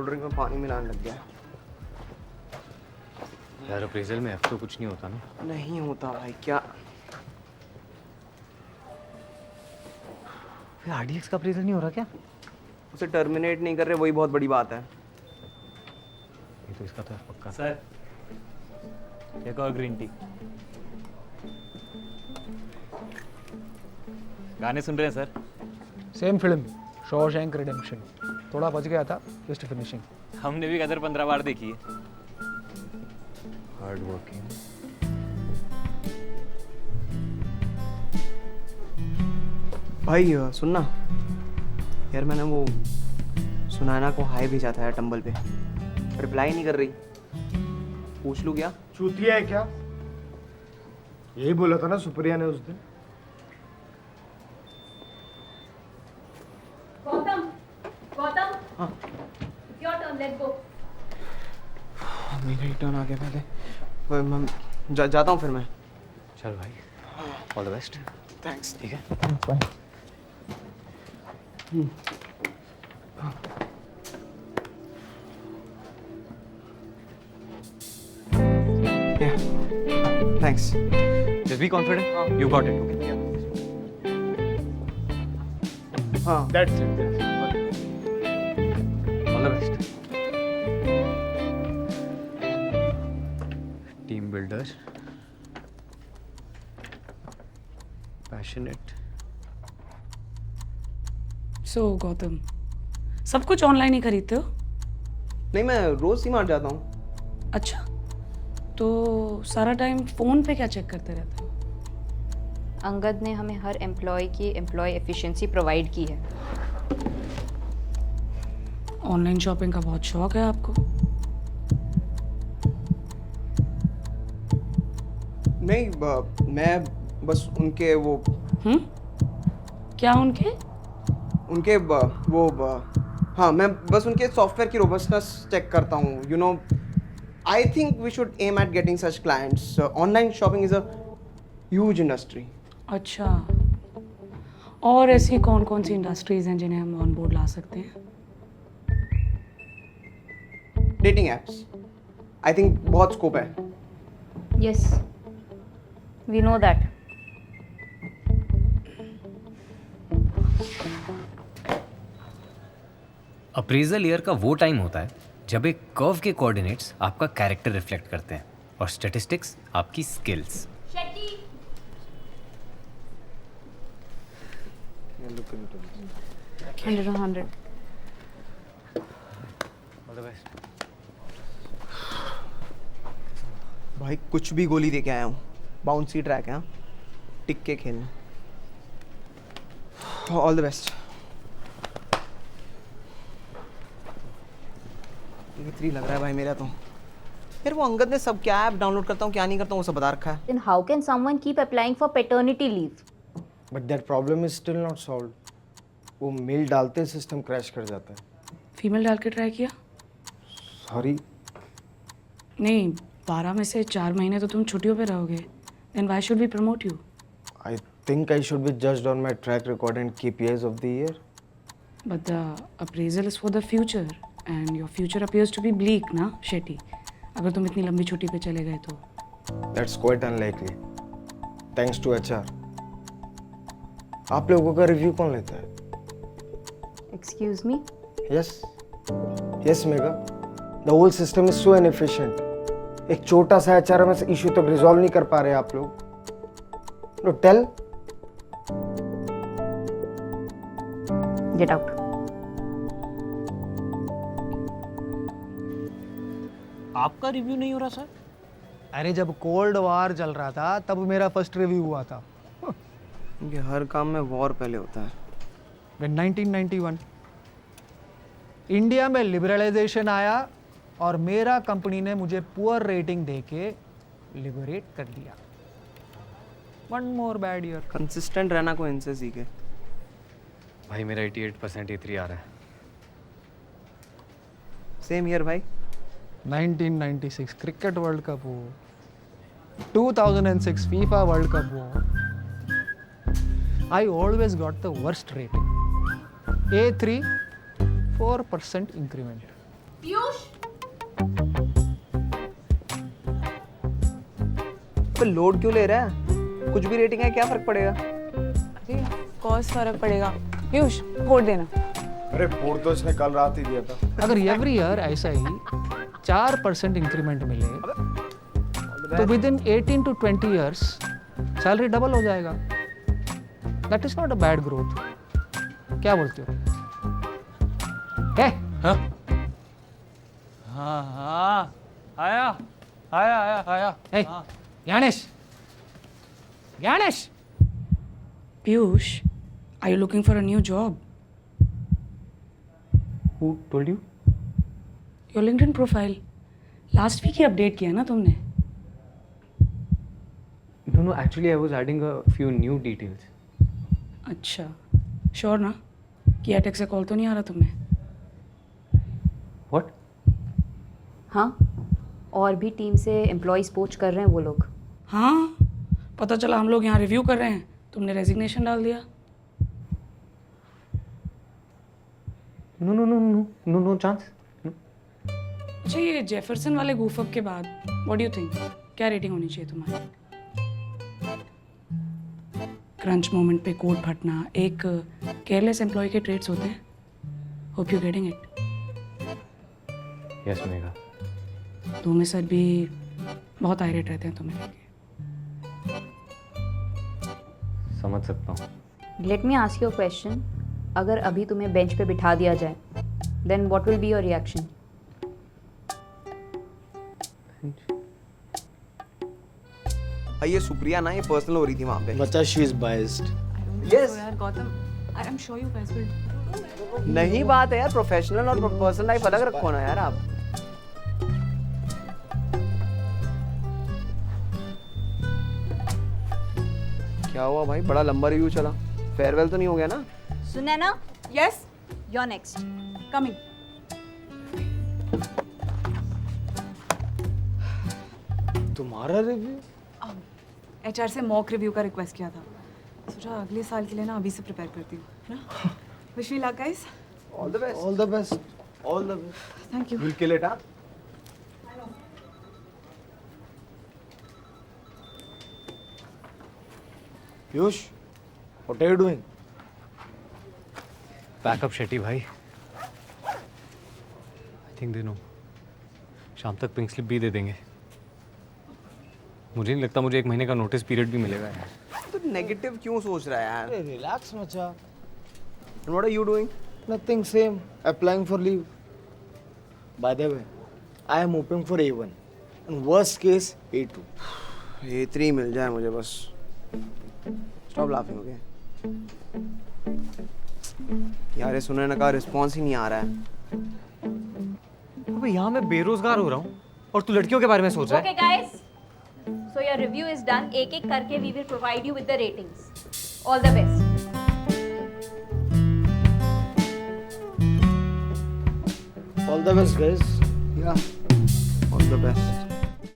Drink में पानी मिलाने लग गया। यार अप्रेजल में एफ तो कुछ नहीं होता ना। नहीं होता भाई, क्या फिर आरडीएक्स का अप्रेजल नहीं हो रहा क्या? उसे टर्मिनेट नहीं कर रहे, वही बहुत बड़ी बात है। ये तो इसका तो पक्का। सर एक और ग्रीन टी। गाने सुन रहे हैं sir? Same film Shawshank redemption, थोड़ा बच गया था, जस्ट फिनिशिंग। हमने भी गदर 15 बार देखी है। Hard working. भाई सुनना यार, मैंने वो सुनैना को हाय भेजा था यार टंबल पे, रिप्लाई नहीं कर रही। पूछ लूँ क्या? चूतिया है क्या? यही बोला था ना सुप्रिया ने उस दिन। Gautam your turn, let's go. मेरा ही टर्न आ गया पहले। मैं जाता हूँ फिर मैं। चल भाई, ऑल द बेस्ट। थैंक्स। ठीक है। Thanks. Just be confident, you got it. Okay. हाँ That's it. All the best. Team builder, passionate. So Gautam, सब कुछ ऑनलाइन ही खरीदते हो? नहीं, मैं रोज सी मार जाता हूँ। अच्छा, तो सारा टाइम फोन पे क्या चेक करते रहते हो? अंगद ने हमें हर एम्प्लॉय की एम्प्लॉय एफिशिएंसी प्रोवाइड की है। ऑनलाइन शॉपिंग का बहुत शौक है आपको। नहीं मैं बस उनके वो क्या उनके? हाँ, मैं बस उनके सॉफ्टवेयर की रोबस्टनेस चेक करता हूँ। You know, I think we should aim at getting such clients. Online shopping is a huge industry. अच्छा, और ऐसी कौन कौन सी इंडस्ट्रीज हैं जिन्हें हम ऑन बोर्ड ला सकते हैं? डेटिंग एप्स, आई थिंक बहुत स्कोप है। Yes, we know that. Appraisal year का वो टाइम होता है जब एक कर्व के कोऑर्डिनेट्स आपका कैरेक्टर रिफ्लेक्ट करते हैं और स्टैटिस्टिक्स आपकी स्किल्स। शेट्टी 100 भाई कुछ भी गोली दे के आया हूँ। बाउंसी ट्रैक है, हाँ? टिक के खेलना। All the best. 3 लग रहा है भाई मेरा तो। यार वो अंगद ने सब क्या ऐप डाउनलोड करता हूँ क्या नहीं करता हूँ वो सब बता रखा है। Then how can someone keep applying for paternity leave? But that problem is still not solved. वो मेल डालते सिस्टम क्रैश कर जाता है। फीमेल डाल के ट्राई किया? सॉरी। नहीं, 12 में से 4 महीने तो तुम छुट्टियों पे रहोगे। Then why should we promote you? I think I should be judged on my track record and KPIs of the year. But the appraisal is for the future and your future appears to be bleak, ना शेट्टी? अगर तुम इतनी लंबी छुट्टी पे चले गए तो। That's quite unlikely. Thanks to HR. आप लोगों का रिव्यू कौन लेता है? Excuse me? Yes. Yes, Megha. The whole system is so inefficient. एक छोटा सा HRMS इशू तक रिजॉल्व नहीं कर पा रहे आप लोग। No, tell. Get out. आपका रिव्यू नहीं हो रहा सर? अरे जब कोल्ड वार चल रहा था तब मेरा फर्स्ट रिव्यू हुआ था। इनके हर काम में वॉर पहले होता है। When 1991 इंडिया में लिबरलाइजेशन आया और मेरा कंपनी ने मुझे पुअर रेटिंग देके लिबरेट कर दिया। One more bad year. Consistent रहना को इनसे सीखे। भाई मेरा 88% A3 आ रहा है। सेम ईयर भाई। 1996 क्रिकेट वर्ल्ड कप हो, 2006 फीफा वर्ल्ड कप हो, I always got the worst rating. A3 4% increment. पे लोड क्यों ले रहा है? कुछ भी रेटिंग है, क्या फर्क पड़ेगा? अरे कॉस फर्क पड़ेगा। पीयूष कोड देना। अरे फोड़ तो इसने कल रात ही दिया था। अगर एवरी ईयर ऐसा ही 4% इंक्रीमेंट मिले तो with in 18 to 20 years salary double हो जाएगा। That is not a bad growth. क्या बोलते हो? हाँ हाँ आया आया आया आया Hey, Ganesh! Ganesh! Piyush, are you looking for a new job? Who told you? Your LinkedIn profile. Last week he update किया ना तुमने? No, actually I was adding a few new details. अच्छा, श्योर ना कि attack से call तो नहीं आ रहा तुम्हें? What? हाँ, और भी टीम से एम्प्लॉयज़ पोच कर रहे हैं वो लोग। हाँ, पता चला हम लोग यहाँ रिव्यू कर रहे हैं, तुमने रेजिग्नेशन डाल दिया। No chance. अच्छा, ये जेफरसन वाले गूफअप के बाद व्हाट डू यू थिंक क्या रेटिंग होनी चाहिए तुम्हारी? क्रंच मोमेंट पे कोड फटना एक केयरलेस एम्प्लॉय के ट्रेड्स होते हैं। Hope you getting it. Yes, Megha. तुम्हें सर भी बहुत आयरेट रहते हैं तुम्हें लेके। समझ सकता हूँ। Let me ask you a question, अगर अभी तुम्हें बेंच पे बिठा दिया जाए then what will be your reaction? ये सुप्रिया ना, ये पर्सनल हो रही थी वहाँ पे। बच्चा शी इज बाइस्ड। Yes. यार Gautam, I am sure you guys will. नहीं बात है यार, प्रोफेशनल और पर्सनल लाइफ अलग रखो ना यार आप। क्या हुआ भाई, बड़ा लंबा रिव्यू चला, फेयरवेल तो नहीं हो गया ना? सुने ना, यस योर नेक्स्ट। कमिंग। तुम्हारा रिव्यू? एचआर से मॉक रिव्यू का रिक्वेस्ट किया था, सोचा अगले साल के लिए ना अभी से प्रिपेयर करती हूँ ना। Wish me luck guys. All the best. All the best, all the best. Thank you. Will kill it. हाँ, Piyush, what are you doing? Backup Shetty भाई। I think they know. शाम तक पिंक स्लिप भी दे देंगे। मुझे नहीं लगता मुझे 1 महीने का नोटिस पीरियड भी मिलेगा यार। तो नेगेटिव क्यों सोच रहा है यार? अरे रिलैक्स मचा। And what are you doing? Nothing, same. Applying for leave. By the way, I am hoping for A1. And worst case, A2. A3 मिल जाए मुझे बस। Stop laughing, okay? यार ये सुनने का रिस्पॉन्स ही नहीं आ रहा है। अबे यहाँ मैं बेरोजगार हो रहा हूँ और तू लड़कियों के बारे में सोच रहा है। Okay guys, so your review is done. एक-एक करके we will provide you with the ratings. All the best. All the best, guys. Yeah, all the best.